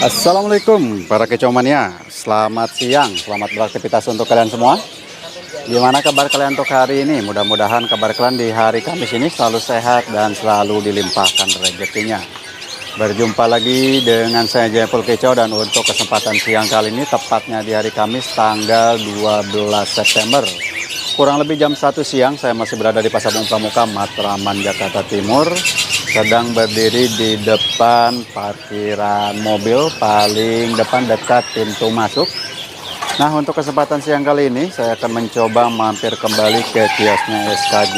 Assalamualaikum para kecomania. Selamat siang, selamat beraktivitas untuk kalian semua. Gimana kabar kalian untuk hari ini? Mudah-mudahan kabar kalian di hari Kamis ini selalu sehat dan selalu dilimpahkan rezekinya. Berjumpa lagi dengan saya Jayapul Kecau, dan untuk kesempatan siang kali ini tepatnya di hari Kamis tanggal 12 September. Kurang lebih jam 1 siang saya masih berada di Pasar Bung Pramuka, Matraman, Jakarta Timur. Sedang berdiri di depan parkiran mobil paling depan dekat pintu masuk. Nah, untuk kesempatan siang kali ini saya akan mencoba mampir kembali ke kiosnya SKJ,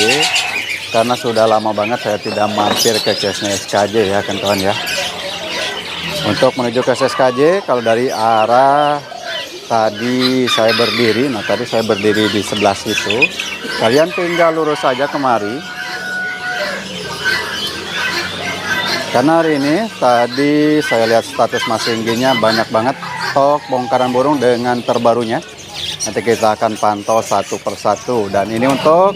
karena sudah lama banget saya tidak mampir ke kiosnya SKJ ya kawan-kawan ya. Untuk menuju ke SKJ, kalau dari arah tadi saya berdiri, tadi saya berdiri di sebelah situ. Kalian tinggal lurus saja kemari. Karena hari ini tadi saya lihat status Mas Ingginya banyak banget stok bongkaran burung dengan terbarunya. Nanti kita akan pantau satu persatu. Dan ini untuk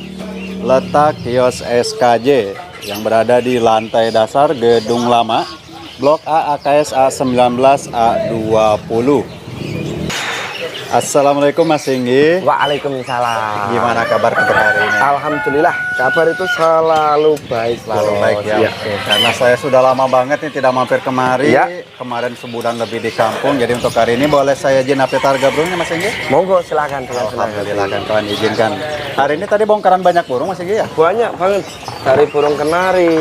letak kios SKJ yang berada di lantai dasar Gedung Lama, Blok A AKS A19 A20. Assalamualaikum Mas Inggi. Waalaikumsalam. Gimana kabar untuk hari ini? Alhamdulillah, kabar itu selalu baik. Selalu baik ya. Ya. Oke. Karena saya sudah lama banget nih tidak mampir kemari. Ya. Kemarin sebulan lebih di kampung. Jadi untuk hari ini boleh saya izin update harga burungnya Mas Inggi? Monggo silakan. Alhamdulillah kan kawan izinkan. Hari ini tadi bongkaran banyak burung Mas Inggi ya? Banyak banget. Dari burung kenari,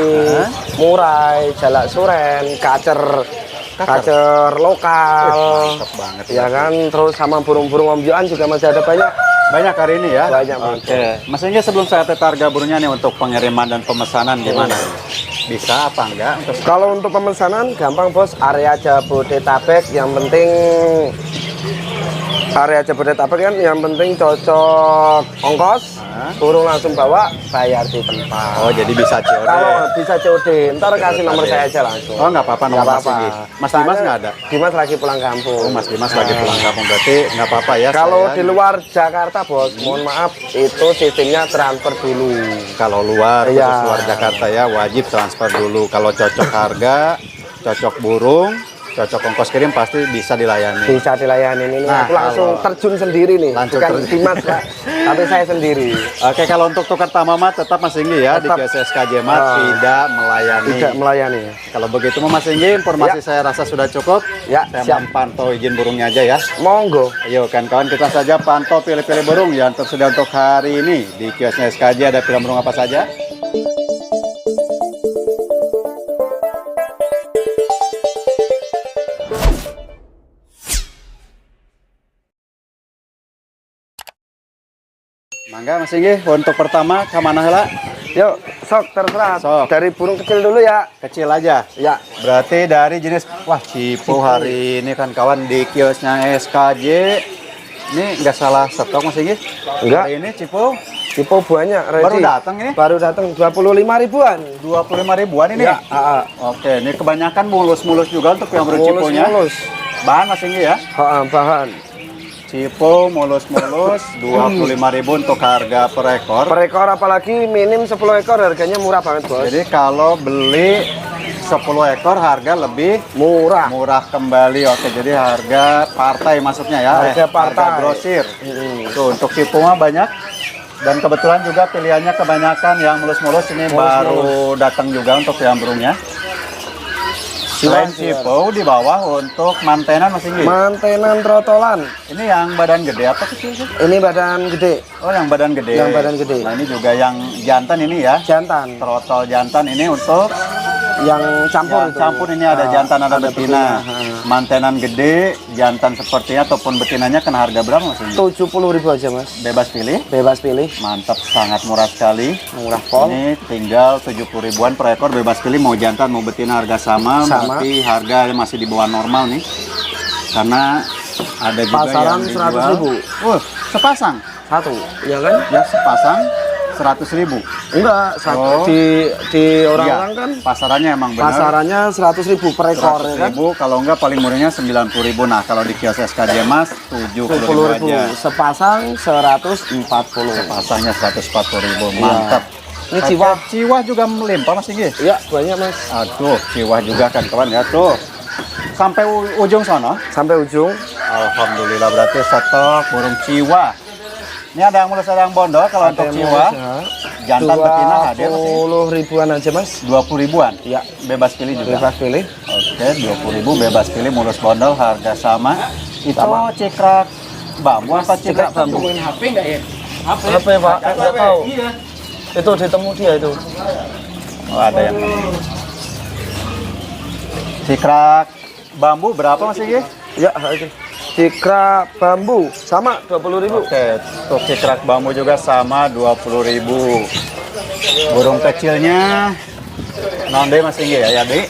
murai, jalak suren, kacer lokal. Mantap banget Ya kan, terus sama burung-burung ombyoan juga masih ada banyak. Banyak hari ini ya? Banyak. Oke. Mas Inggi, sebelum saya update harga burungnya nih untuk pengiriman dan pemesanan gimana? Bisa apa enggak? Kalau untuk pemesanan gampang bos, area Jabodetabek yang penting kan yang penting cocok ongkos, burung langsung bawa, bayar di tempat. Oh, jadi bisa COD. Kalau bisa COD, ntar kasih nomor saya aja langsung. Oh, nggak apa-apa nomor Mas Inggi. Mas Dimas nggak ada? Dimas lagi pulang kampung. Oh, Mas Dimas lagi pulang kampung, berarti nggak apa-apa ya. Kalau di luar Jakarta bos, mohon maaf, itu sistemnya transfer dulu. Kalau luar Jakarta ya wajib transfer dulu. Kalau cocok harga, cocok burung, cocok ongkos kirim pasti bisa dilayani. Bisa dilayani ini. Nah, aku langsung terjun sendiri nih. Bukan Dimas Pak, tapi saya sendiri. Oke, kalau untuk tukar tamamat tetap Mas Inggi ya, di kios SKJ tidak melayani. Tidak melayani. Kalau begitu Mas Inggi, informasi saya rasa sudah cukup. Ya, saya pantau izin burungnya aja ya. Monggo. Ayo kan kawan, kita saja pantau pilih-pilih burung yang tersedia untuk hari ini. Di kiosnya SKJ ada pilihan burung apa saja? Mangga Mas Inggi, untuk pertama ke mana heula? Yuk, sok terserah. Sok. Dari burung kecil dulu ya. Kecil aja. Ya. Berarti dari jenis cipo hari ini kan kawan di kiosnya SKJ. Ini nggak salah stok Mas Inggi? Enggak. Hari ini cipo Banyak. Ready. baru datang ini? Baru datang 25 ribuan. 25 ribuan ini? Ya. Oke, ini kebanyakan mulus-mulus juga untuk yang berciponya. Mulus. Bahan Mas Inggi ya? Bahan. Cipo mulus-mulus 25.000 untuk harga per ekor. Per ekor apalagi minim 10 ekor harganya murah banget bos. Jadi kalau beli 10 ekor harga lebih murah kembali. Oke, jadi harga partai masuknya ya. Harga partai. Harga grosir. Tuh, untuk cipo mah banyak. Dan kebetulan juga pilihannya kebanyakan yang mulus-mulus ini baru datang juga untuk yang burungnya. Selain cipo di bawah untuk mantenan Mas Inggi. Mantenan trotolan. Ini yang badan gede apa kecil sih? Ini badan gede. Oh, yang badan gede. Yang badan gede. Nah, ini juga yang jantan ini ya. Jantan. Trotol jantan ini untuk yang campur yang campur ini ada jantan ada betina. Mantenan gede, jantan sepertinya ataupun betinanya kena harga berapa Mas Inggi? 70.000 aja Mas. Bebas pilih. Bebas pilih. Mantap, sangat murah sekali. Murah pol. Ini tinggal 70 ribuan per ekor, bebas pilih mau jantan mau betina harga sama. Berarti harga masih di bawah normal nih. Karena ada juga pasaran yang dijual 100.000. Sepasang. Satu, ya kan? Ya sepasang 100.000. Enggak, di orang-orang kan pasarannya emang benar. pasarannya 100.000 per ekor ya kan? 100.000, kalau enggak paling murahnya 90.000. Nah, kalau di kios SKJ Mas 70.000 aja. Sepasang 140. Sepasangnya 140.000. Mantap. Ini ciwah juga melimpah Mas Inggi. Iya, banyak Mas. Aduh, ciwah juga kan kawan ya tuh. Sampai ujung sono. Sampai ujung. Alhamdulillah berarti stok burung ciwa. Ini ada yang mulus, ada yang bondol. Kalau untuk ciwa, jantan betina hadir 20 ribuan aja mas. 20 ribuan. Ya, Bebas pilih juga. bebas pilih. Oke, 20.000 bebas pilih, mulus bondol, harga sama. Itu Sama. cikrak bambu apa cikrak bambu? HP nggak ya? HP pak, nggak tahu. Itu ditemu dia itu. Oh, ada yang cikrak bambu berapa Mas Inggi? Ya, itu. Cikrak bambu sama 20.000. Oke, untuk cikrak bambu juga sama 20.000. Burung kecilnya nonde Mas Inggi ya, Di?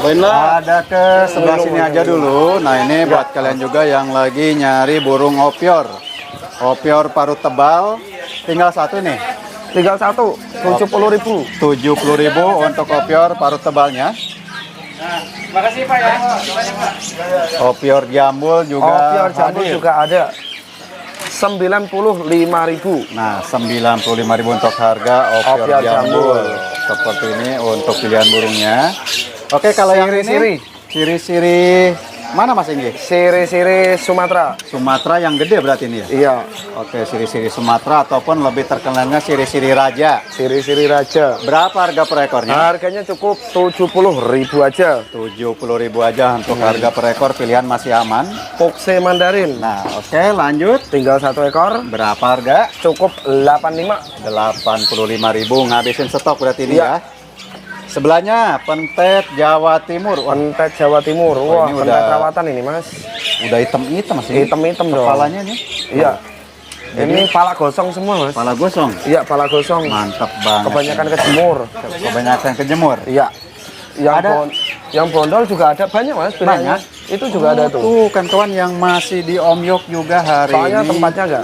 Ada ke sebelah sini aja dulu. Nah, ini buat kalian juga yang lagi nyari burung opior. Opior parut tebal, tinggal satu nih. Tinggal satu, 70.000. 70.000 untuk opior parut tebalnya. Makasih Pak ya. Opior jambul juga Opior jambul hadir. juga ada. 95.000. Nah, 95.000 untuk harga opior Opior jambul. jambul. Seperti ini untuk pilihan burungnya. Oke, kalau yang Siri-siri. ini ciri-ciri mana Mas Inggi? Siri-siri Sumatera. Sumatera yang gede berarti ini ya? Iya, Oke, siri-siri Sumatera ataupun lebih terkenalnya siri-siri raja. siri-siri raja. Berapa harga per ekornya? Harganya cukup 70.000 aja. 70.000 aja untuk harga per ekor, pilihan masih aman. Pokse Mandarin. Nah, oke, lanjut. Tinggal satu ekor, Berapa harga? cukup 85. 85.000 ngabisin stok berarti ini Iya. ya. Sebelahnya pentet Jawa Timur. Wah, Pentet Jawa Timur. Oh, Wah, ini pentet udah- rawatan ini mas. udah hitam-hitam Mas. Hitam-hitam dong. Kepalanya nih. Iya. Ini pala gosong semua mas. Kepala gosong. Iya, pala gosong. Mantap banget. Kebanyakan kejemur. Kebanyakan kejemur. Iya. Yang Ada- yang bondol juga ada banyak mas. pilihannya. Banyak? Itu juga ada tuh. Tuh kan kawan yang masih di Omyok juga hari Soalnya ini. tempatnya enggak.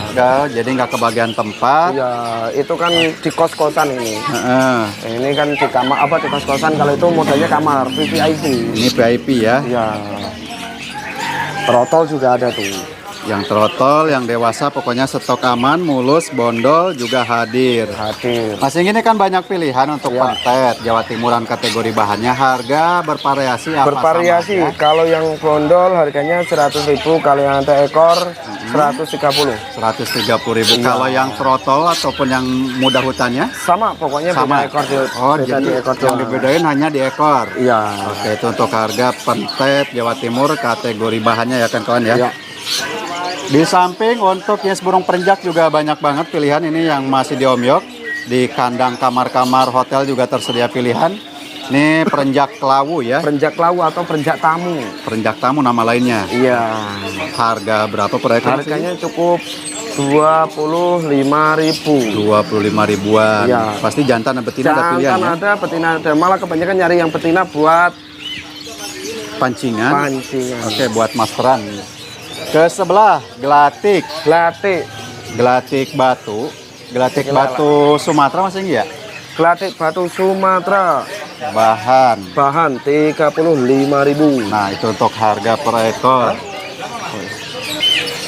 Enggak, jadi nggak kebagian tempat. Iya, itu kan di kos-kosan ini. Heeh. Ini kan di kamar apa di kos-kosan, kalau itu modelnya kamar VVIP. Ini VIP ya. Iya. Trotol juga ada tuh. Yang trotol, yang dewasa pokoknya stok aman, mulus, bondol juga hadir. Hadir. Mas ini kan banyak pilihan untuk Ya. pentet Jawa Timuran kategori bahannya, harga bervariasi apa Bervariasi. sama, ya? Kalau yang bondol harganya 100.000, kalau yang ada ekor 130. 130.000. Iya. Kalau yang trotol ataupun yang muda hutannya Sama, pokoknya sama beda ekor di, Oh, beda jadi di ekor yang doang. dibedain hanya di ekor. Iya. Oke, itu untuk harga pentet Jawa Timur kategori bahannya ya kan kawan ya. Iya. Di samping untuk yes burung perenjak juga banyak banget pilihan ini yang masih di Omyok. Di kandang kamar-kamar hotel juga tersedia pilihan. Ini perenjak kelawu ya. Perenjak lawu atau perenjak tamu. Perenjak tamu nama lainnya. Iya. Harga berapa per ekor? Harganya cukup 25.000. 25 ribuan. Iya. Pasti jantan dan betina ada pilihan Jantan ya. ada, betina ada. Malah kebanyakan nyari yang betina buat Pancingan. pancingan. Oke, buat masteran. Ke sebelah gelatik. Gelatik. Gelatik batu. Gelatik Gila, batu Sumatera Mas Inggi ya? Gelatik batu Sumatera. Bahan. Bahan 35.000. Nah, itu untuk harga per ekor.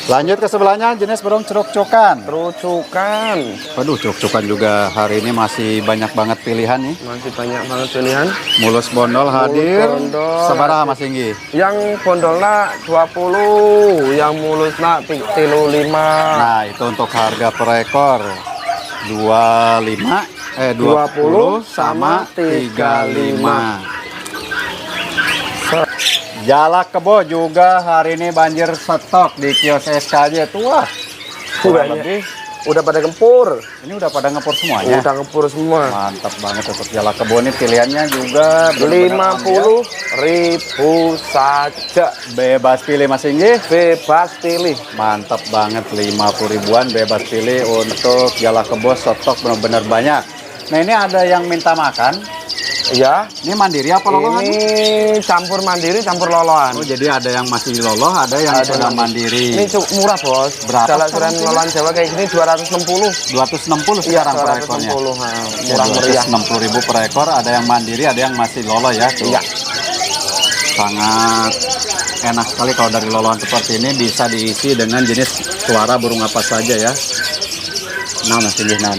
Lanjut ke sebelahnya jenis burung ceruk-cukan. Terucukan. Waduh, ceruk-cukan juga hari ini masih banyak banget pilihan nih. Masih banyak banget pilihan. Mulus bondol hadir. bondol Sabaraha hadir. Mas Inggi? Yang bondolna 20, yang mulusna 35. Nah, itu untuk harga per ekor 20 sama 35. Jalak kebo juga hari ini banjir stok di kios SKJ tuh. Wah, kurang Banyak. lebih. Udah pada gempur. Ini udah pada ngepur semuanya. Udah gempur semua. Mantap banget untuk jalak kebo ini, pilihannya juga benar-benar 50.000 saja. bebas pilih Mas Inggi. Bebas pilih. Mantap banget 50 ribuan bebas pilih untuk jalak kebo, stok benar-benar banyak. Nah, ini ada yang minta makan. Ya, Ini mandiri apa lolohan? ini campur mandiri, campur lolohan. Oh, jadi ada yang masih loloh, ada yang Ada sudah yang- mandiri. Ini murah bos. Berapa Jalak sekarang suran ini? lolohan Jawa kayak gini 260. 260 Iya, sekarang per ekornya. 260. Murah meriah. 260.000 per ekor, ada yang mandiri, ada yang masih loloh ya. Tuh. Iya. Sangat enak sekali kalau dari lolohan seperti ini bisa diisi dengan jenis suara burung apa saja ya. Nah, Mas Inggi, nah.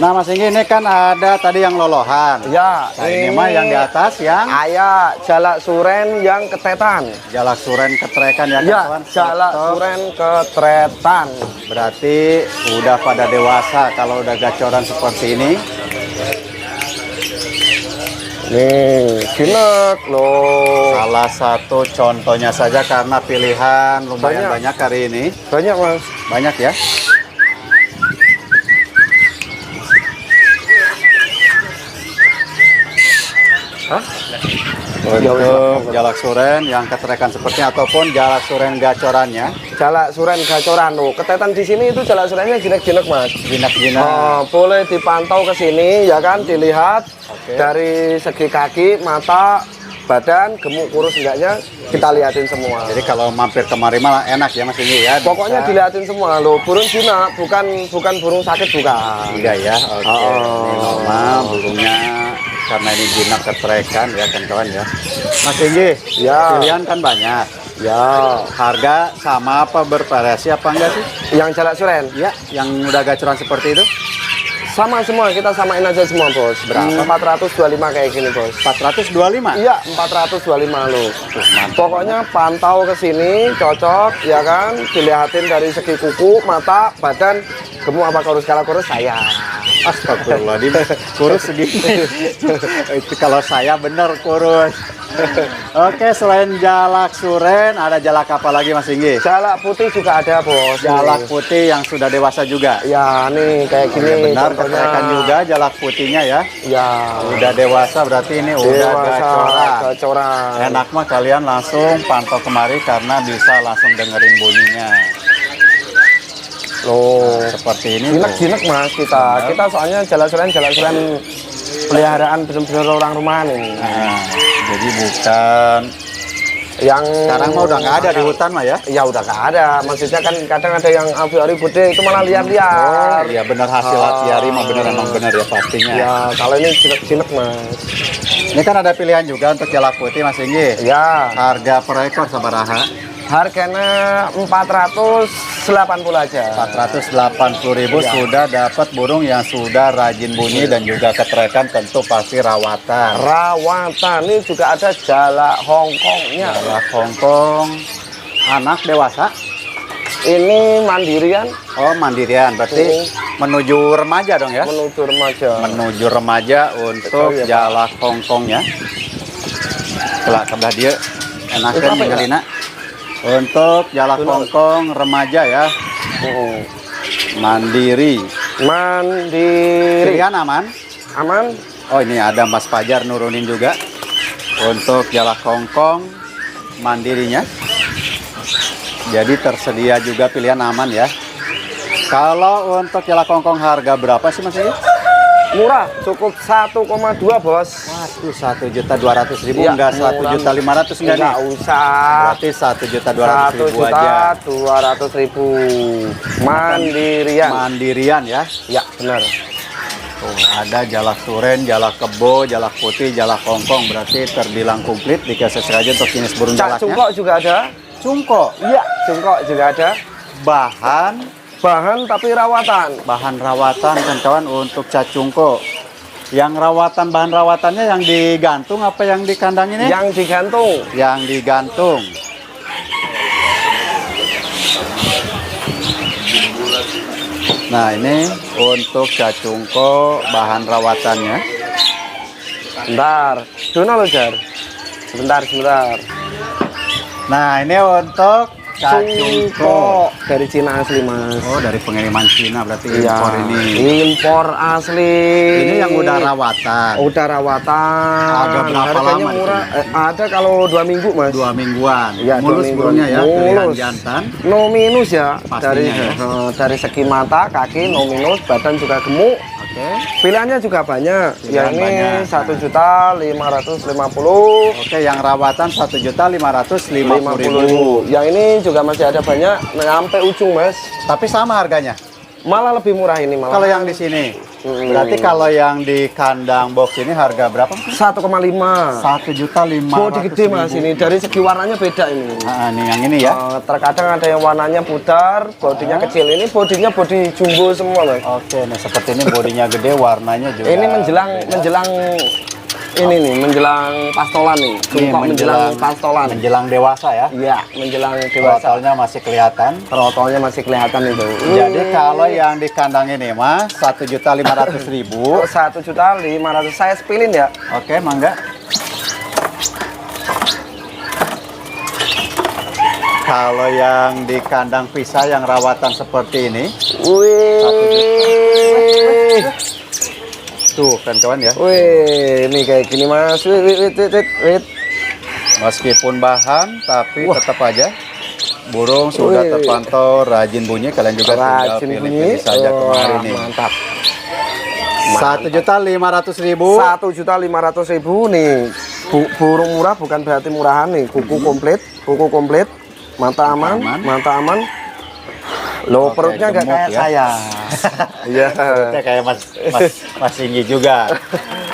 Nah Mas Inggi, ini kan ada tadi yang lolohan. Ya, Nah, ini mah yang di atas yang ayah jalak suren yang ketetan. jalak suren ketrekan ya Ya, kawan. jalak Cocok. suren ketretan. Berarti udah pada dewasa kalau udah gacoran seperti ini. Nih, jinak loh. Salah satu contohnya saja karena pilihan lumayan banyak hari ini. Banyak Mas. Banyak ya. Hah? Untuk jalak suren yang ketrekan sepertinya ataupun jalak suren gacorannya. Jalak suren gacoran loh. Ketetan di sini itu jalak surennya jinak-jinak Mas. Jinak-jinak. Boleh dipantau ke sini ya kan, dilihat Oke. dari segi kaki, mata, badan, gemuk kurus enggaknya kita liatin semua. Jadi kalau mampir kemari malah enak ya Mas Inggi ya. Pokoknya Bisa. diliatin semua loh. Burung jinak, bukan burung sakit bukan. Enggak ya. Oke. Ini normal burungnya karena ini jinak ketrekan ya kan kawan ya. Mas Inggi, Ya. pilihan kan banyak. Ya, Harga sama apa bervariasi apa enggak sih? yang jalak suren Ya, yang udah gacoran seperti itu sama semua, kita samain aja semua bos. Berapa? 425 kayak gini bos. 425. Iya, 425 loh. Mantap. Pokoknya pantau ke sini cocok ya kan, dilihatin dari segi kuku, mata, badan, gemuk apa kurus. Kalau kurus saya. Astagfirullahaladzim, kurus segini. Itu kalau saya bener kurus. Oke, selain jalak suren, ada jalak apa lagi Mas Inggi? Jalak putih juga ada bos. Jalak Nih. putih yang sudah dewasa juga. Ya nih kayak Oh, gini. ya benar, contohnya. ketrekan juga jalak putihnya ya. Ya. Udah dewasa berarti ini udah Dewasa, gacoran. gacoran. Enak mah kalian langsung pantau kemari karena bisa langsung dengerin bunyinya. Loh. Seperti ini. Jinak-jinak mas kita. Kita soalnya jalak suren peliharaan bener-bener orang rumah nih. Nah, jadi bukan Yang sekarang mah udah nggak ada di hutan mah ya. Ya udah nggak ada. Maksudnya kan kadang ada yang aviari putih itu malah liar-liar. Iya benar hasil hatiari mah bener emang bener ya pastinya. Ya kalau ini jinak-jinak mas. Ini kan ada pilihan juga untuk jalak putih Mas Inggi. Ya Harga per ekor sabaraha? harganya 480 aja. 480.000 Iya. sudah dapat burung yang sudah rajin bunyi dan juga ketrekan, tentu pasti rawatan. Rawatan ini juga ada jalak Hongkongnya. Jalak Hongkong anak dewasa. Ini mandirian Oh mandirian, berarti menuju remaja dong ya? menuju remaja. Menuju remaja untuk Betul ya, Pak. jalak Hongkongnya. Sebelah dia Itu enakan apa ya? ninggalina. Untuk jalak Betul. Hongkong remaja ya, mandiri. Mandiri. Pilihan aman. Aman. Oh ini ada Mas Fajar nurunin juga untuk jalak Hongkong mandirinya. Jadi tersedia juga pilihan aman ya. Kalau untuk jalak Hongkong harga berapa sih Mas ini? Murah, cukup 1,2 bos. Waduh 1.200.000 Iya, enggak 1.500.000 enggak nih? Enggak usah. Berarti 1.200.000 aja. 1.200.000 mandirian. Mandirian ya. Ya benar. Tuh, ada jalak suren, jalak kebo, jalak putih, jalak Hongkong. Berarti terbilang komplit jika sesuai untuk jenis burung Cak jalaknya. cungkok juga ada. Cungkok. Iya, cungkok juga ada. Bahan Tapi rawatan. rawatan kan kawan untuk cacungko. Yang rawatan bahan rawatannya yang digantung apa yang di kandang ini? Yang digantung. Yang digantung. Nah ini untuk cacungko bahan rawatannya. Bentar. Dona lo Jar. Sebentar. Nah ini untuk cacungko. Cungkok dari Cina asli mas. Oh dari pengiriman Cina berarti Iya. impor ini. Impor asli. Ini yang udah rawatan. Udah rawatan. Ada berapa Harganya lama murah. Ada kalau 2 minggu mas. 2 mingguan. Iya, 2 Mulus mingguan. burungnya ya, pilihan Mulus. jantan. No minus ya. Pastinya Dari segi mata, kaki no minus, badan juga gemuk. Oke. Pilihannya juga banyak. Pilihan Yang ini banyak. 1.550.000. Oke, yang rawatan 1.550.000. Yang ini juga masih ada banyak, sampai ujung mas. Tapi sama harganya. Malah lebih murah ini malah. Kalau yang di sini Berarti kalau yang di kandang box ini harga berapa? 1,5. 1.500.000. Bodi gede mas ini, dari segi warnanya beda ini. Nah, ini yang ini ya. Terkadang ada yang warnanya pudar, bodinya kecil. Ini bodinya bodi jumbo semua mas. Oke, nah seperti ini bodinya gede, warnanya juga. Ini menjelang ini nih, menjelang pastolan nih. Cungkok menjelang pastolan. Menjelang dewasa ya. Iya, menjelang dewasa. Trotolnya masih kelihatan. Trotolnya masih kelihatan itu. Jadi kalau yang di kandang ini mas 1.500.000. 1.500.000 saya spilin ya. Oke, mangga. Kalau yang di kandang pisah yang rawatan seperti ini, Wih. tuh kan kawan ya. Wih, ini kayak gini mas. Wait. Meskipun bahan, tapi tetap aja burung sudah terpantau rajin bunyi. Kalian juga tinggal Rajin pilih-pilih saja kemarin nih. Mantap. 1.500.000. 1.500.000 nih. Burung murah bukan berarti murahan nih. Kuku komplit, mata aman. Loh, perutnya nggak kayak gemuk ya. saya. Iya. Perutnya kayak Mas Inggi juga.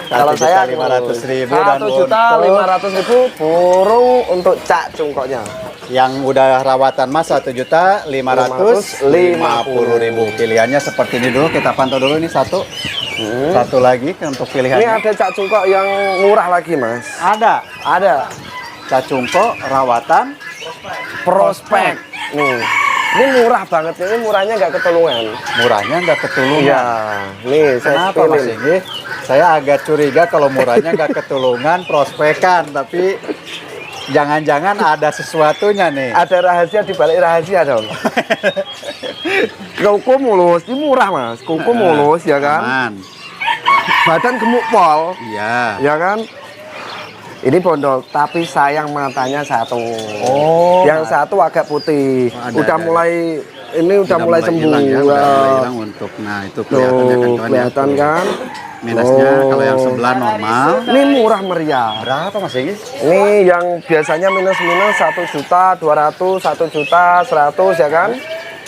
Kalau saya 500.000 dan 1.500.000 burung untuk cak cungkoknya. yang udah rawatan mas 1.550.000. Pilihannya seperti ini dulu, kita pantau dulu ini satu. Satu lagi untuk pilihannya. Ini ada cak cungkok yang murah lagi mas. Ada Cacungko rawatan prospek. Nih, ini murah banget. Ini murahnya nggak ketulungan. murahnya nggak ketulungan. Iya, nih saya Kenapa mas spilin. Inggi? Saya agak curiga kalau murahnya nggak ketulungan, prospekan, tapi jangan-jangan ada sesuatunya nih. Ada rahasia di balik rahasia dong. Kuku mulus, ini murah mas. Kuku mulus ya kan. Aman. Badan gemuk pol, Iya. ya kan. Ini bondol, tapi sayang matanya satu. Oh. Yang satu agak putih. Ada, Udah ada. mulai, ini udah mulai sembuh. hilang ya, udah Ya. mulai hilang untuk. Nah itu kelihatan ya kan, Tuh, kawan ya. kelihatan kan. Minusnya Oh. kalau yang sebelah normal. Ini murah meriah. Berapa mas Inggi? Ini yang biasanya minus-minus 1.200.000, 1.100.000 ya kan.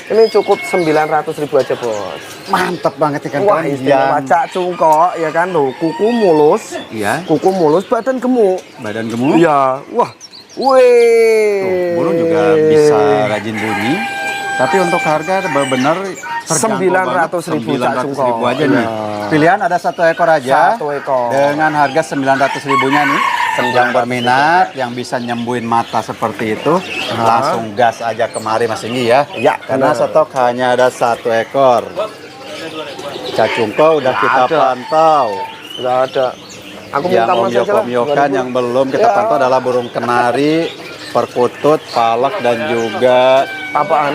Ini cukup 900.000 aja bos. Mantap banget ikan Wah kawan. istimewa cak cungkok ya kan loh. Kuku mulus, Iya. kuku mulus, badan gemuk. Badan gemuk. Iya, wah, Tuh, wih. burung juga bisa rajin bunyi. Tapi untuk harga benar-benar 900.000 cak cungkok. aja nih. Iya. Pilihan ada satu ekor aja. Satu ekor. Dengan harga 900.000-nya nih. Yang berminat, yang bisa nyembuhin mata seperti itu, langsung gas aja kemari Mas Inggi ya. Ya, Karena benar. stok hanya ada satu ekor. Cacungko udah Nggak kita ada. pantau. Nggak ada. Aku Yang minta mas aja lah. omyok-omyokan yang belum kita Ya. pantau adalah burung kenari, perkutut, palak, dan juga Apaan?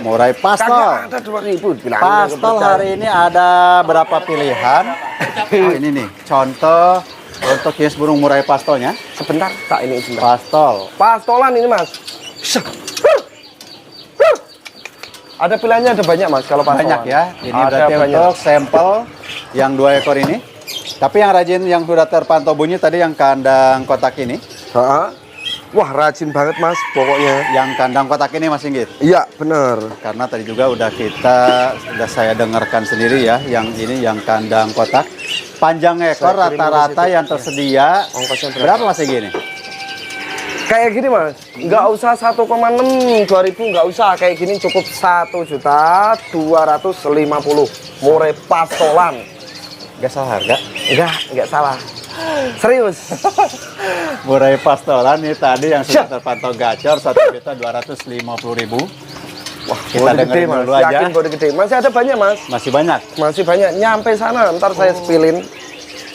murai pastol. Kagak ada 2.000 bilang. Pastol hari ini ada berapa pilihan? Oh, ini nih, contoh untuk kios burung murai pastolnya. Sebentar, tak ini sebentar. Pastol. Pastolan ini mas. Ada pilihannya, ada banyak mas kalau pastolan. Banyak ya. Ini Ada berarti banyak. untuk sampel yang 2 ekor ini. Tapi yang rajin yang sudah terpantau bunyi tadi yang kandang kotak ini. Ha? Wah rajin banget mas pokoknya. Yang kandang kotak ini Mas Inggit. Iya bener. Karena tadi juga udah saya dengarkan sendiri ya, yang ini yang kandang kotak. Panjang ekor Saya kirim rata-rata dulu yang tersedia Ongkosnya berapa Mas Inggit ini? Kayak gini mas, nggak usah 1,6 2.000, nggak usah kayak gini, cukup 1.250.000 murai pastolan. Gak salah harga. Nggak salah. Serius. Murai pastolan nih tadi yang sudah terpantau gacor 1.250.000. Wah, kita Bodi gede dengerin mas, dulu aja. yakin bodi gede. Masih ada banyak mas, Masih banyak. masih banyak. Nyampe sana, ntar saya spilin.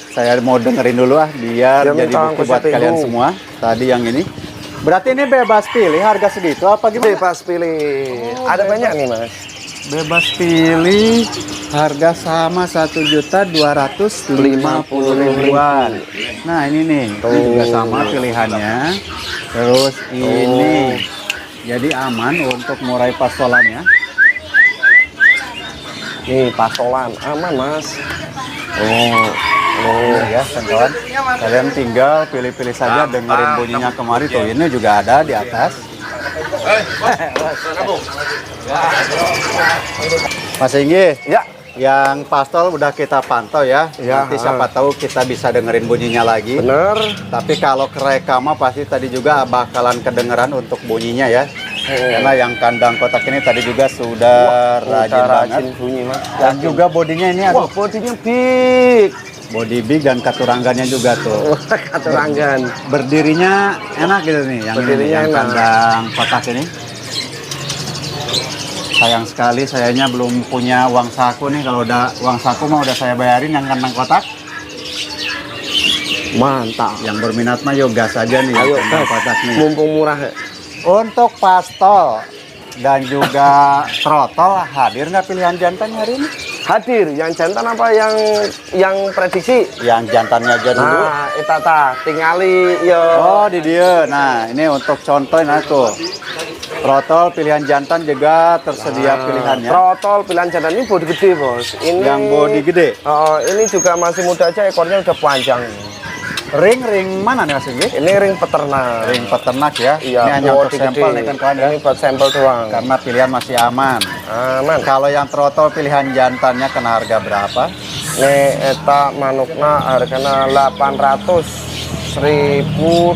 Saya mau dengerin dulu biar Dia jadi minta bukti ongkos buat 1.000. kalian semua. Tadi yang ini. Berarti ini bebas pilih harga segitu apa gimana? Bebas pilih. Ada banyak nih mas. Bebas pilih, harga sama 1.250.000-an. Nah ini nih, ini juga sama pilihannya. Terus ini, jadi aman untuk murai pastolannya. Nih pastolan, aman mas. Oh ya kawan, kalian tinggal pilih-pilih saja, dengerin bunyinya kemari tuh. Ini juga ada di atas. Mas Inggi, Ya, Yang pastol udah kita pantau ya. Ya, Nanti siapa tahu kita bisa dengerin bunyinya lagi. Bener. Tapi kalau kerekam mah pasti tadi juga bakalan kedengeran untuk bunyinya ya. Karena yang kandang kotak ini tadi juga sudah rajin banget. bunyi mas. Dan juga bodinya ini Wah, aduh, bodinya big. body big dan katuranggannya juga tuh. Katuranggan. Berdirinya enak gitu nih yang ini nih, Berdirinya yang enak. kandang kotak ini. Sayang sekali sayanya belum punya uang saku nih. Kalau udah uang saku mah udah saya bayarin yang kandang kotak. Mantap. Yang berminat mah yuk gas aja nih Ayo kandang gas. kotak nih. Mumpung murah. Untuk pastol dan juga trotol hadir nggak pilihan jantan hari ini? Hadir. Yang jantan apa yang prediksi? Yang jantannya aja dulu. Nah, etata tingali yo. Oh di dia. Nah ini untuk contoh nah tuh. Trotol pilihan jantan juga tersedia pilihannya. Trotol pilihan jantan ini bodi gede bos. Ini Yang bodi gede. Ini juga masih muda aja, ekornya udah panjang. Ring mana nih Mas Inggi? Ini ring peternak. Ring peternak ya. Iya, Ini hanya untuk bodi sampel gede. nih kan kawan ya. Ini buat sampel doang. Karena pilihan masih aman. Aman. Kalau yang trotol pilihan jantannya kena harga berapa? Nih eta manukna harganya 800 ribu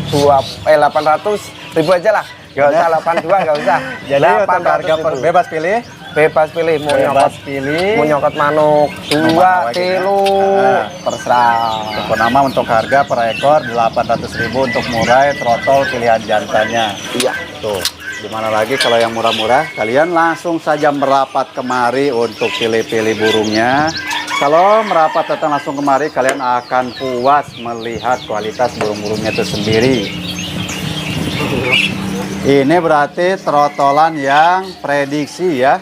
aja lah. Gak usah 82, gak usah. Jadi untuk harga 800.000. bebas pilih. Bebas pilih mau Bebas nyokot pilih. mau nyokot manuk Mau 2 mana lagi, kilo ya? terserah. Pokoknya untuk harga per ekor 800.000 untuk murai trotol pilihan jantannya. Iya. Tuh, gimana lagi kalau yang murah-murah? Kalian langsung saja merapat kemari untuk pilih-pilih burungnya. Kalau merapat datang langsung kemari, kalian akan puas melihat kualitas burung-burungnya itu sendiri. Ini berarti trotolan yang prediksi ya.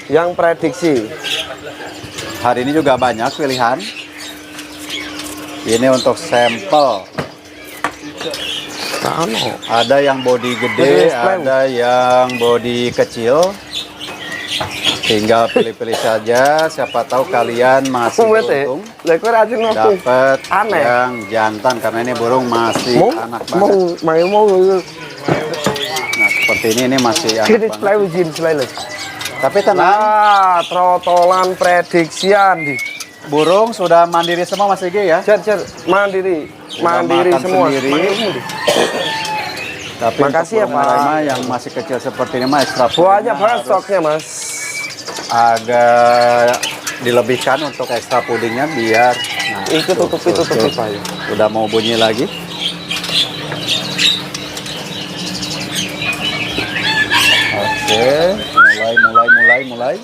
Yang prediksi. Hari ini juga banyak pilihan. Ini untuk sampel. Ada yang body gede, ada yang body kecil. Tinggal pilih-pilih saja. Siapa tahu kalian masih beruntung dapat Aneh. yang jantan karena ini burung masih anak banget. mau Nah, seperti ini masih anak banget. Tapi tenang, Nah, trotolan prediksian di burung sudah mandiri semua Mas Igi ya. cer mandiri Udah mandiri makan semua. sendiri. Tapi Makasih ya, untuk burung Pak. Rema yang masih kecil seperti ini mah ekstra Banyak pudingnya banget harus stoknya mas. agak dilebihkan untuk ekstra pudingnya biar Itu tutupi Pak. Udah mau bunyi lagi. Oke, mulai.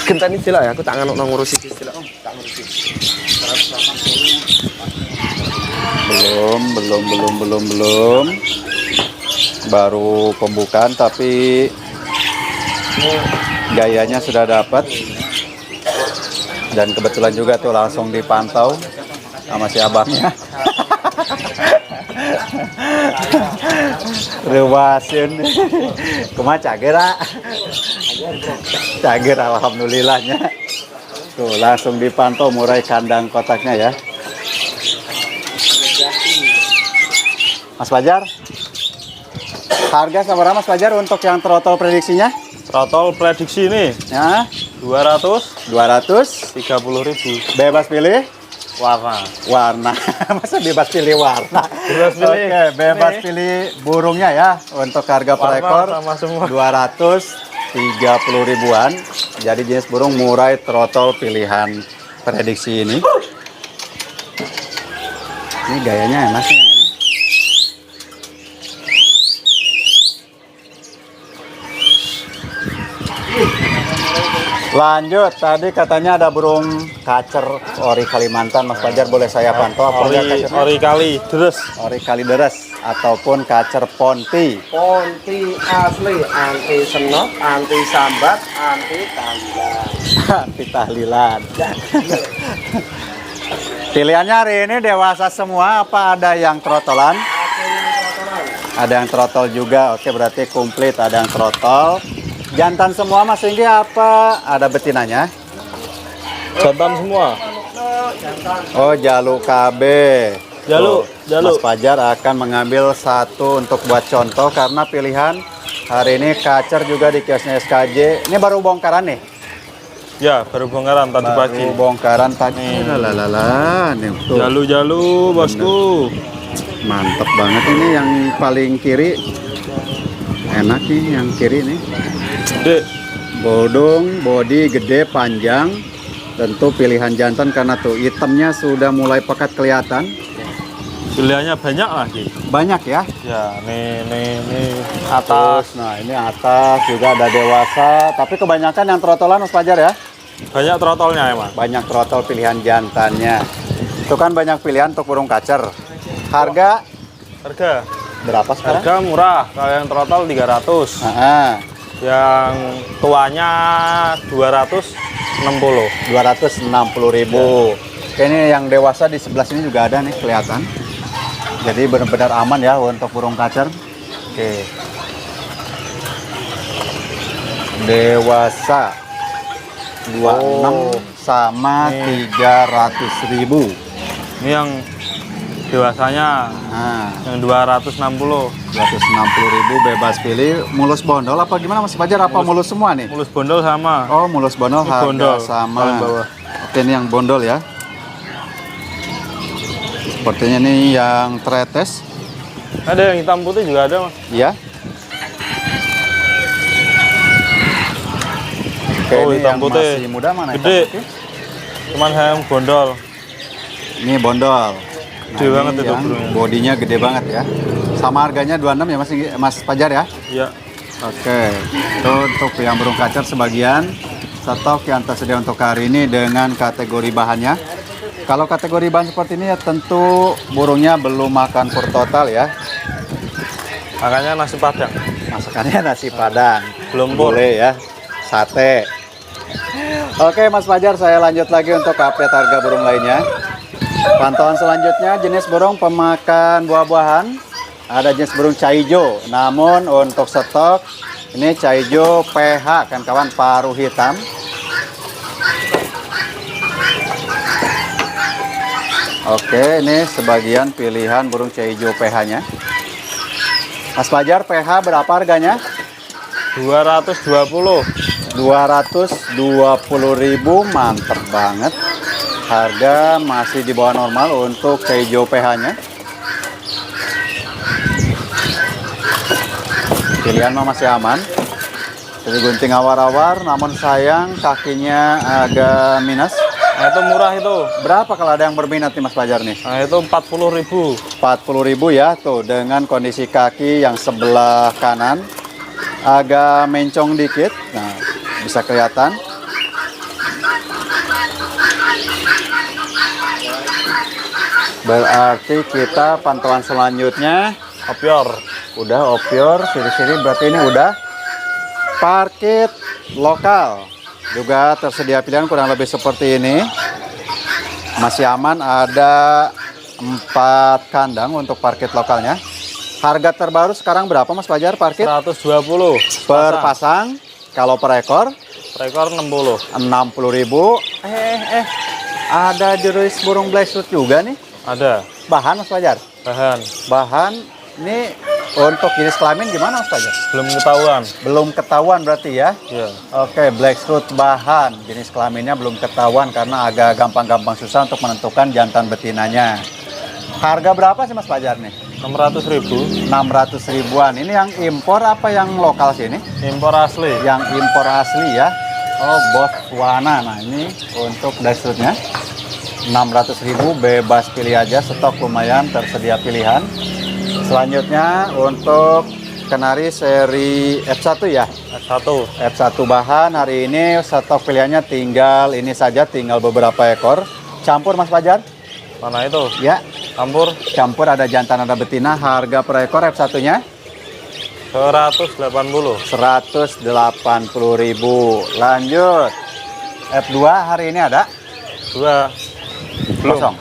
Gentani sila ya, aku tak nganuk ngurusi sila. Oh, tak ngurusi. Belum. Baru pembukaan tapi gayanya sudah dapat. Dan kebetulan juga tuh langsung dipantau sama si abangnya. Rewasin. Kumaha cager alhamdulillahnya. Tuh langsung dipantau murai kandang kotaknya ya. Mas Fajar, harga sabar Mas Fajar untuk yang trotol prediksinya? Trotol prediksi ini Ya, 230. 230.000 Bebas pilih warna. Masa bebas pilih warna? Bebas pilih. Oke, bebas Ini. pilih burungnya ya. Untuk harga per Warna ekor sama semua. 230 ribuan. Jadi jenis burung murai trotol pilihan prediksi ini. Ini gayanya enaknya. Lanjut, tadi katanya ada burung kacer ori Kalimantan. Mas Fajar boleh saya pantau apa enggak kacernya? Ori kali deres. Ori kalideres ataupun kacer ponti. Ponti asli, anti senot, anti sambat, anti tahlilan. Anti tahlilan. Pilihannya hari ini dewasa semua apa ada yang trotolan? Ada yang trotol juga. Oke, berarti komplit ada yang trotol. Jantan semua Mas Inggi apa ada betinanya? Jantan semua. Oh, jalu KB. Jalu, Tuh, jalu. Mas Fajar akan mengambil satu untuk buat contoh karena pilihan Hari ini kacer juga di kiosnya SKJ. Ini baru bongkaran nih. Ya, baru bongkaran tadi pagi. Baru bongkaran tadi. Lalalala, nih tuh. Jalu-jalu, bosku. Mantep banget ini yang paling kiri. Enak nih yang kiri nih. Dek, Bodong, body gede, panjang. Tentu pilihan jantan karena tuh itemnya sudah mulai pekat kelihatan. pilihannya banyak lagi. Banyak ya. Ya, nih atas. Nah ini atas juga ada dewasa. Tapi kebanyakan yang trotolan Mas Fajar ya. Banyak trotolnya emang. Banyak trotol pilihan jantannya. Itu kan banyak pilihan untuk burung kacer. Harga Harga berapa sekarang? harga murah. Kalau yang trotol 300. Nah, Yang tuanya 260. 260.000. Ini yang dewasa di sebelah sini juga ada nih kelihatan. Jadi benar-benar aman ya untuk burung kacer. Oke. Dewasa 26 sama 300.000. Ini yang dewasanya Nah, yang 260. 260.000 bebas pilih. Mulus bondol apa gimana Mas Fajar? Apa mulus semua nih? Mulus bondol sama. Oh, mulus bondol Ini harga bondol, sama. paling bawah. Oke, ini yang bondol ya. Sepertinya ini yang tretes. Ada yang hitam putih juga ada, Mas. Iya. Oke, Oh, ini hitam yang putih. masih muda mana? Hitam Gede. putih? Cuman saya yang bondol. Ini bondol. Gede banget ini itu yang burungnya. bodinya gede banget ya. Sama harganya 26 ya Mas Fajar ya. Iya. Oke. Itu untuk yang burung kacer sebagian stok yang tersedia untuk hari ini dengan kategori bahannya. Kalau kategori bahan seperti ini ya tentu burungnya belum makan pur total ya. Makanya nasi padang. Masakannya nasi padang. Belum pur. Boleh ya. Sate. Oke Mas Fajar, saya lanjut lagi untuk update harga burung lainnya. Pantauan selanjutnya jenis burung pemakan buah-buahan. Ada jenis burung caijo. Namun untuk stok ini caijo PH kan kawan, paruh hitam. Oke, ini sebagian pilihan burung caijo PH-nya. Mas Fajar, PH berapa harganya? 220. 220.000, mantep banget. Harga masih di bawah normal untuk caijo PH-nya. Pilihan mah masih aman. Jadi gunting awar-awar, namun sayang kakinya agak minus. Nah, itu murah itu. Berapa kalau ada yang berminat nih Mas Fajar nih? Nah, itu 40.000. 40.000 ya tuh, dengan kondisi kaki yang sebelah kanan agak mencong dikit. Nah, bisa kelihatan. Berarti kita pantauan selanjutnya Opior. udah opior, siri-siri berarti ini udah parkit lokal. Juga tersedia pilihan kurang lebih seperti ini. Masih aman, ada 4 kandang untuk parkit lokalnya. Harga terbaru sekarang berapa Mas Fajar parkit? 120 Per pasang. Kalau per ekor Rekor 60. 60.000. Ada jenis burung blackfoot juga nih. Ada Bahan Mas Fajar. bahan. Bahan ini untuk jenis kelamin gimana Mas Fajar? Belum ketahuan. Belum ketahuan berarti ya. Ya. Oke, blackfoot bahan. Jenis kelaminnya belum ketahuan karena agak gampang-gampang susah untuk menentukan jantan betinanya. Harga berapa sih Mas Fajar nih? 600.000. 600 ribuan. Ini yang impor apa yang lokal sini? Impor asli. Yang impor asli ya. Oh, Botswana. Nah, ini untuk blackfootnya 600.000 bebas pilih aja, stok lumayan tersedia pilihan. Selanjutnya untuk kenari seri F1 ya. S1. F1 bahan hari ini stok pilihannya tinggal ini saja, tinggal beberapa ekor. Campur Mas Fajar? Mana itu? Ya, Campur campur ada jantan ada betina. Harga per ekor F1-nya 180. 180.000. Lanjut. F2 hari ini ada? 2. Belum. Kosong.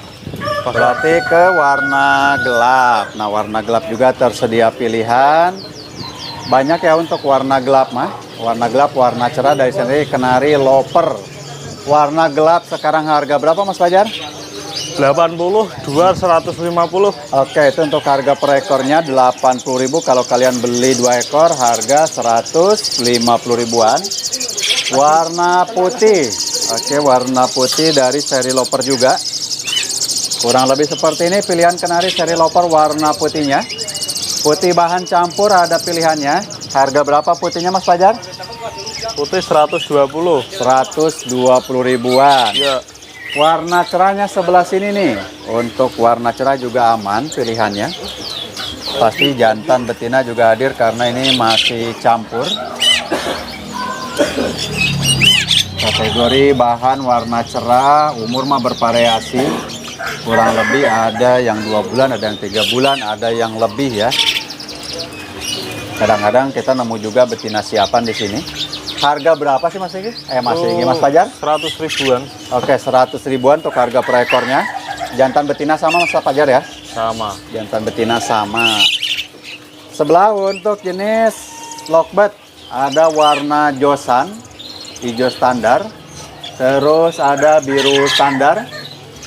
Berarti ke warna gelap. Nah, warna gelap juga tersedia pilihan. Banyak ya untuk warna gelap mah. Warna gelap, warna cerah dari sini kenari loper. Warna gelap sekarang harga berapa Mas Fajar? 80, 150. Oke, itu untuk harga per ekornya 80.000. Kalau kalian beli 2 ekor harga 150 ribuan. Warna putih. Oke, warna putih dari seri loper juga. Kurang lebih seperti ini pilihan kenari seri loper warna putihnya. Putih bahan campur ada pilihannya. Harga berapa putihnya Mas Fajar? Putih 120. 120 ribuan. Ya. Warna cerahnya sebelah sini nih. Untuk warna cerah juga aman pilihannya. Pasti jantan betina juga hadir karena ini masih campur. Kategori bahan warna cerah, umur mah bervariasi. Kurang lebih ada yang 2 bulan, ada yang 3 bulan, ada yang lebih ya. Kadang-kadang kita nemu juga betina siapan di sini. Harga berapa sih Mas Igi? Mas Igi, Mas Fajar? 100 ribuan. Oke, 100 ribuan untuk harga per ekornya. Jantan betina sama Mas Fajar ya? Sama. Jantan betina sama. Sebelah untuk jenis lovebird ada warna josan, hijau standar. Terus ada biru standar.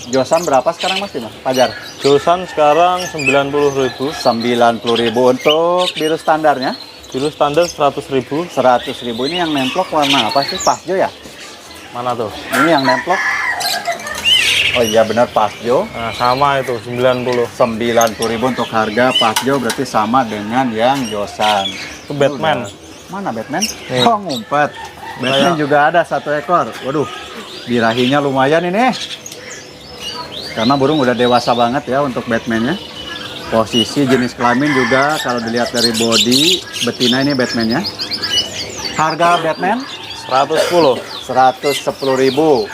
Josan berapa sekarang Mas Fajar? Josan sekarang 90.000. 90.000 untuk biru standarnya. Biru standar 100.000. 100.000 ini yang nemplok warna apa sih? Pasjo ya? Mana tuh? Ini yang nemplok. Oh iya benar pasjo. Nah, sama itu 90. 90.000 untuk harga pasjo berarti sama dengan yang josan. Itu Batman. Mana Batman? Nih. Oh ngumpet. Batman juga ada 1 ekor. Waduh, birahinya lumayan ini. Karena burung udah dewasa banget ya untuk Batman-nya. Posisi jenis kelamin juga kalau dilihat dari body betina ini Batman-nya. Harga Batman 110. 110.000.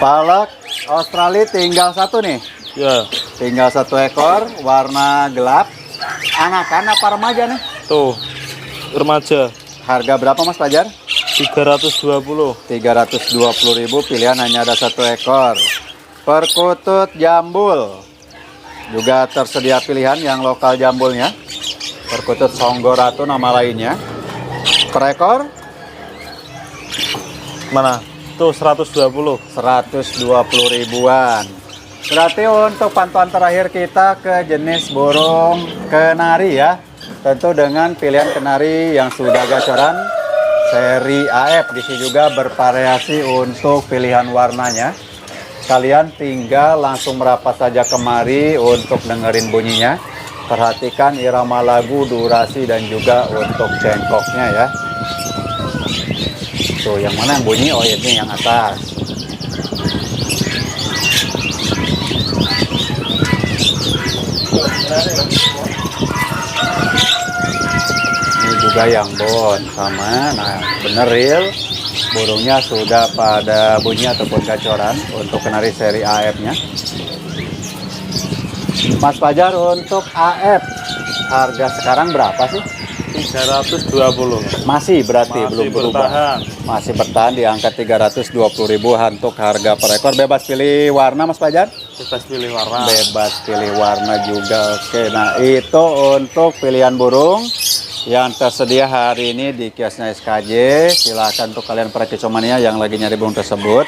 Palak Australia tinggal 1 nih. Ya. Tinggal 1 ekor warna gelap. Anakan apa remaja nih? Tuh. Remaja. Harga berapa Mas Fajar? 320. 320.000, pilihan hanya ada 1 ekor. Perkutut jambul. Juga tersedia pilihan yang lokal jambulnya. Perkutut songgoratu nama lainnya. Per ekor Mana? Tuh 120. 120 ribuan. Berarti untuk pantauan terakhir kita ke jenis burung kenari ya. Tentu dengan pilihan kenari yang sudah gacoran seri AF. Di sini juga bervariasi untuk pilihan warnanya. Kalian tinggal langsung merapat saja kemari untuk dengerin bunyinya. Perhatikan irama lagu, durasi, dan juga untuk cengkoknya ya. Tuh, yang mana yang bunyi? Oh ini yang atas. Ini juga yang bon sama. Nah bener real. Burungnya sudah pada bunyi ataupun gacoran untuk kenari seri AF-nya. Mas Fajar, untuk AF harga sekarang berapa sih? 320. Masih berarti Masih belum berubah. bertahan. Masih bertahan di angka 320.000 untuk harga per ekor. Bebas pilih warna Mas Fajar? Bebas pilih warna. Bebas pilih warna juga. Oke, nah itu untuk pilihan burung yang tersedia hari ini di kiosnya SKJ. Silahkan untuk kalian para kicomania yang lagi nyari burung tersebut,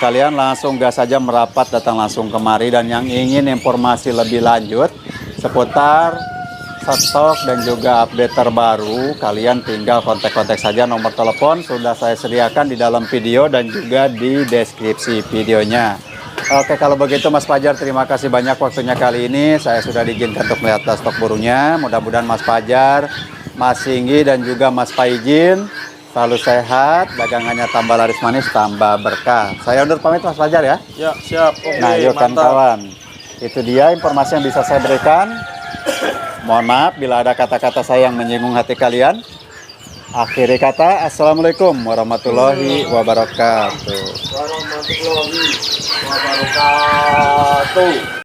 kalian langsung gas saja merapat datang langsung kemari. Dan yang ingin informasi lebih lanjut seputar stok dan juga update terbaru, kalian tinggal kontak-kontak saja. Nomor telepon sudah saya sediakan di dalam video dan juga di deskripsi videonya. Oke, kalau begitu Mas Fajar, terima kasih banyak waktunya kali ini. Saya sudah diizinkan untuk melihat stok burungnya. Mudah-mudahan Mas Fajar, Mas Singgi, dan juga Mas Paijin selalu sehat, dagangannya tambah laris manis, tambah berkah. Saya undur pamit Mas Fajar ya. Ya, siap. Oke, Nah, yuk kan mantap. kawan. Itu dia informasi yang bisa saya berikan. Mohon maaf bila ada kata-kata saya yang menyinggung hati kalian. Akhiri kata, Assalamualaikum warahmatullahi wabarakatuh. Warahmatullahi wabarakatuh.